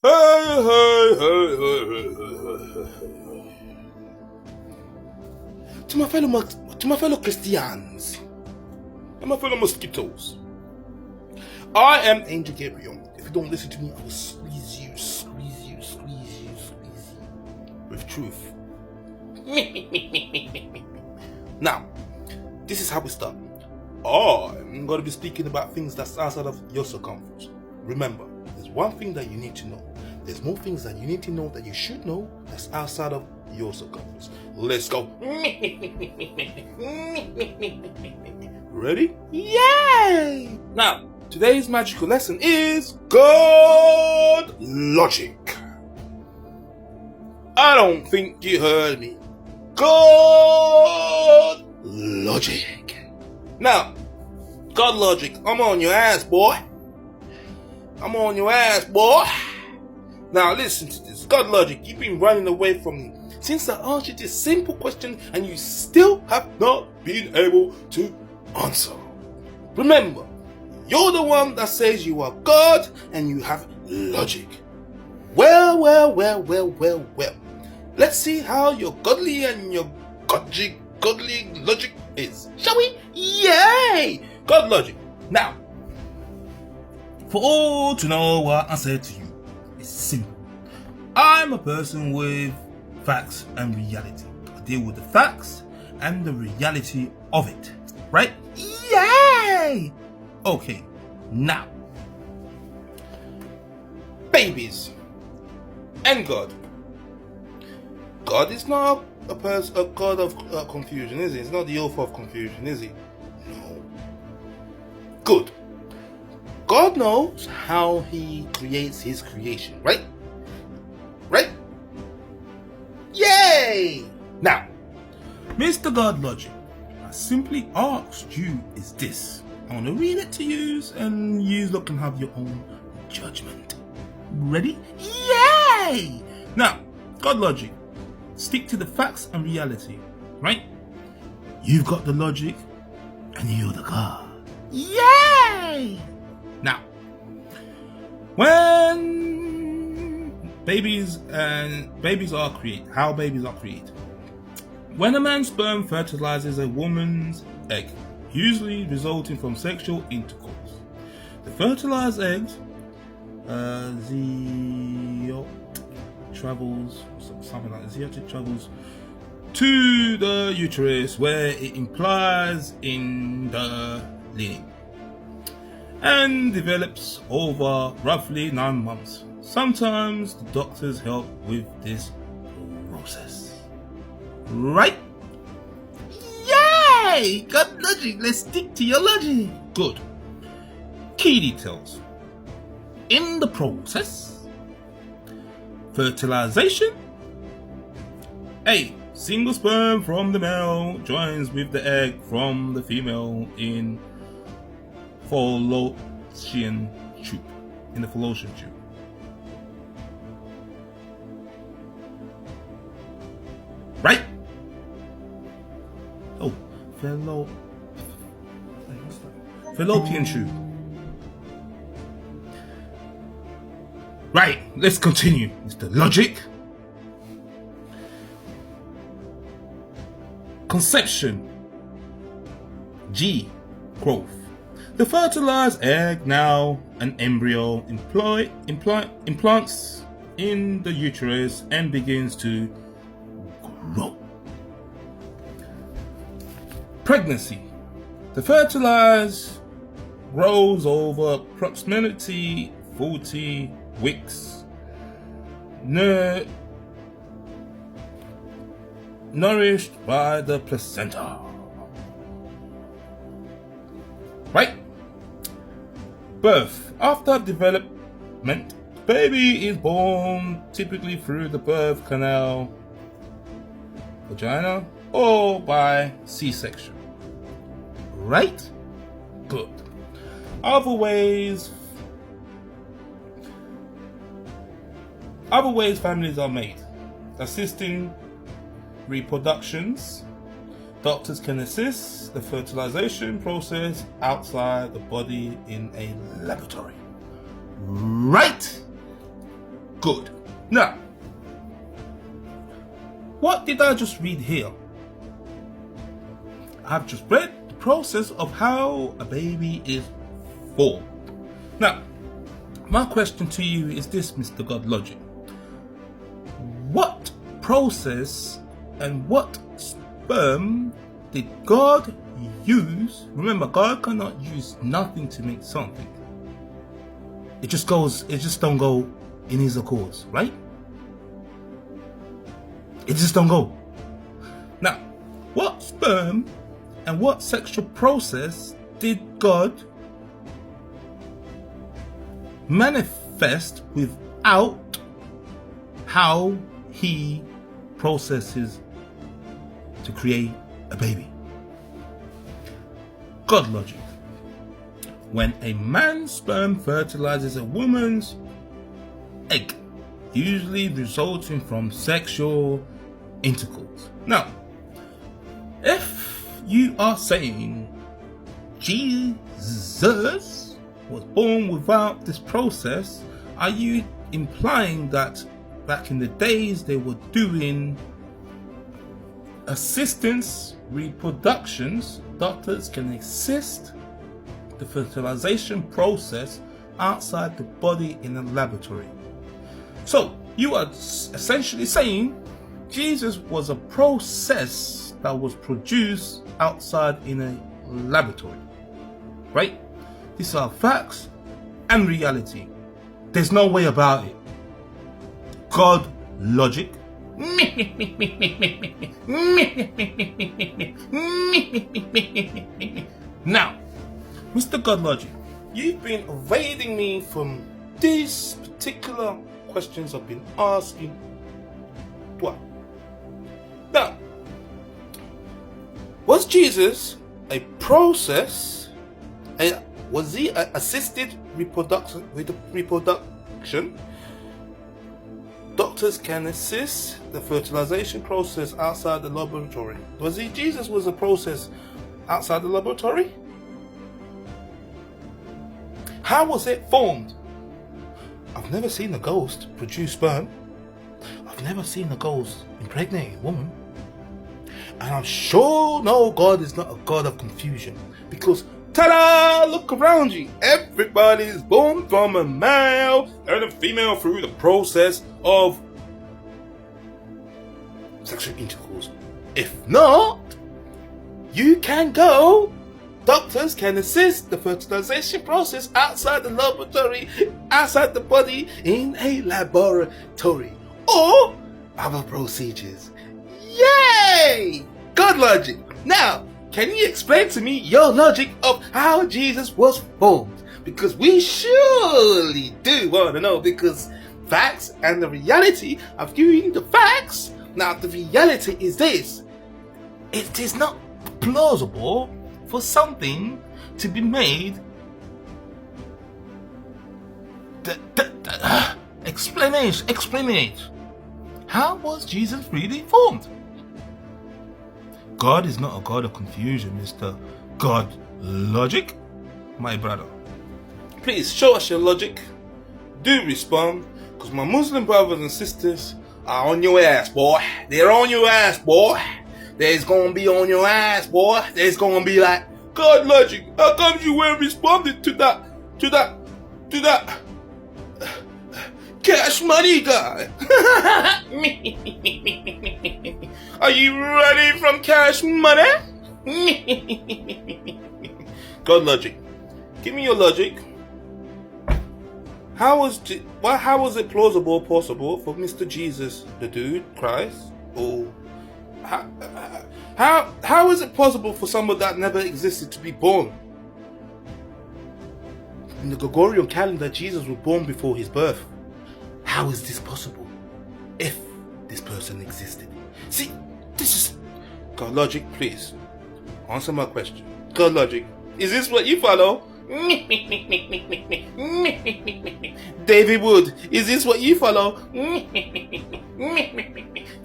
Hey, hey, hey, hey, hey, hey, hey, hey. To my fellow Christians and my fellow mosquitoes, I am Angel Gabriel. If you don't listen to me, I will squeeze you with truth. Now, this is how we start. I'm going to be speaking about things that's outside of your circumference. Remember, there's one thing that you need to know. There's more things that you need to know that you should know that's outside of your circumference. Let's go. Ready? Yay! Now, today's magical lesson is God logic. I don't think you heard me. God logic. Now, God logic, I'm on your ass, boy. I'm on your ass, boy. Now listen to this. God logic, you've been running away from me since I asked you this simple question and you still have not been able to answer. Remember, you're the one that says you are God and you have logic. Well. Let's see how your godly and your godly logic is. Shall we? Yay! God logic. Now, for all to know what I said to you, it's simple. I'm a person with facts and reality. I deal with the facts and the reality of it. Right? Yay! Okay, now. Babies and God. God is not a god of confusion, is he? He's not the author of confusion, is he? No. Good. God knows how he creates his creation, right? Right? Yay! Now, Mr. God Logic, I simply asked you is this. I want to read it to you and you look and have your own judgment. Ready? Yay! Now, God Logic, stick to the facts and reality, right? You've got the logic and you're the God. Yay! Now, when babies are created, how babies are created. When a man's sperm fertilizes a woman's egg, usually resulting from sexual intercourse, the fertilized eggs, travels to the uterus where it implies in the lining and develops over roughly 9 months. Sometimes the doctors help with this process. Right? Yay! Got logic. Let's stick to your logic. Good. Key details. In the process, fertilization. A single sperm from the male joins with the egg from the female in fallopian tube. In the fallopian tube. Right? Oh, fallopian tube. Right, let's continue. Mr. Logic. Conception. G. Growth. The fertilized egg, now an embryo, implants in the uterus and begins to grow. Pregnancy. The fertilized grows over approximately 40 weeks, nourished by the placenta. Right? Birth. After development, baby is born typically through the birth canal, vagina, or by C-section. Right? Good. Other ways families are made. Assisting reproductions. Doctors can assist the fertilization process outside the body in a laboratory. Right? Good. Now, what did I just read here? I've just read the process of how a baby is born. Now, my question to you is this, Mr. God Logic. What process and what sperm did God use? Remember, God cannot use nothing to make something. It just don't go in his accords, right? It just don't go. Now, what sperm and what sexual process did God manifest without how he processes to create a baby? God Logic. When a man's sperm fertilizes a woman's egg, usually resulting from sexual intercourse. Now, if you are saying Jesus was born without this process, are you implying that back in the days they were doing assistance reproductions, doctors can assist the fertilization process outside the body in a laboratory? So you are essentially saying Jesus was a process that was produced outside in a laboratory, right? These are facts and reality. There's no way about it. God Logic. Now, Mr. God Logic, you've been evading me from these particular questions I've been asking. What? Now, was Jesus a process? Was he assisted reproduction? Doctors can assist the fertilization process outside the laboratory. Jesus was a process outside the laboratory? How was it formed? I've never seen a ghost produce sperm. I've never seen a ghost impregnate a woman. And I'm sure no, God is not a God of confusion. Because, ta-da! Look around you. Everybody is born from a male and a female through the process of sexual intercourse. If not, you can go. Doctors can assist the fertilization process outside the laboratory, outside the body, in a laboratory, or other procedures. Yay! God Logic. Now, can you explain to me your logic of how Jesus was formed? Because we surely do want to know, because facts and the reality, I've given you the facts. Now, the reality is this. It is not plausible for something to be made. Explain. How was Jesus really formed? God is not a God of confusion, Mr. God Logic, my brother. Please show us your logic. Do respond, because my Muslim brothers and sisters are on your ass, boy. They're on your ass, boy. There's gonna be on your ass, boy. There's gonna be like, God Logic, how come you weren't responding to that Cash Money guy? Are you ready from Cash Money? God Logic, give me your logic. How was it possible for Mr. Jesus, the dude, Christ, or how is it possible for someone that never existed to be born? In the Gregorian calendar, Jesus was born before his birth. How is this possible if this person existed? See, this is... God Logic, please answer my question. God Logic, is this what you follow? David Wood, is this what you follow?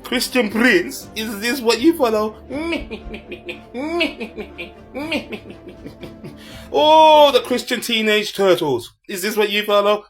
Christian Prince, is this what you follow? Oh, the Christian Teenage Turtles, is this what you follow?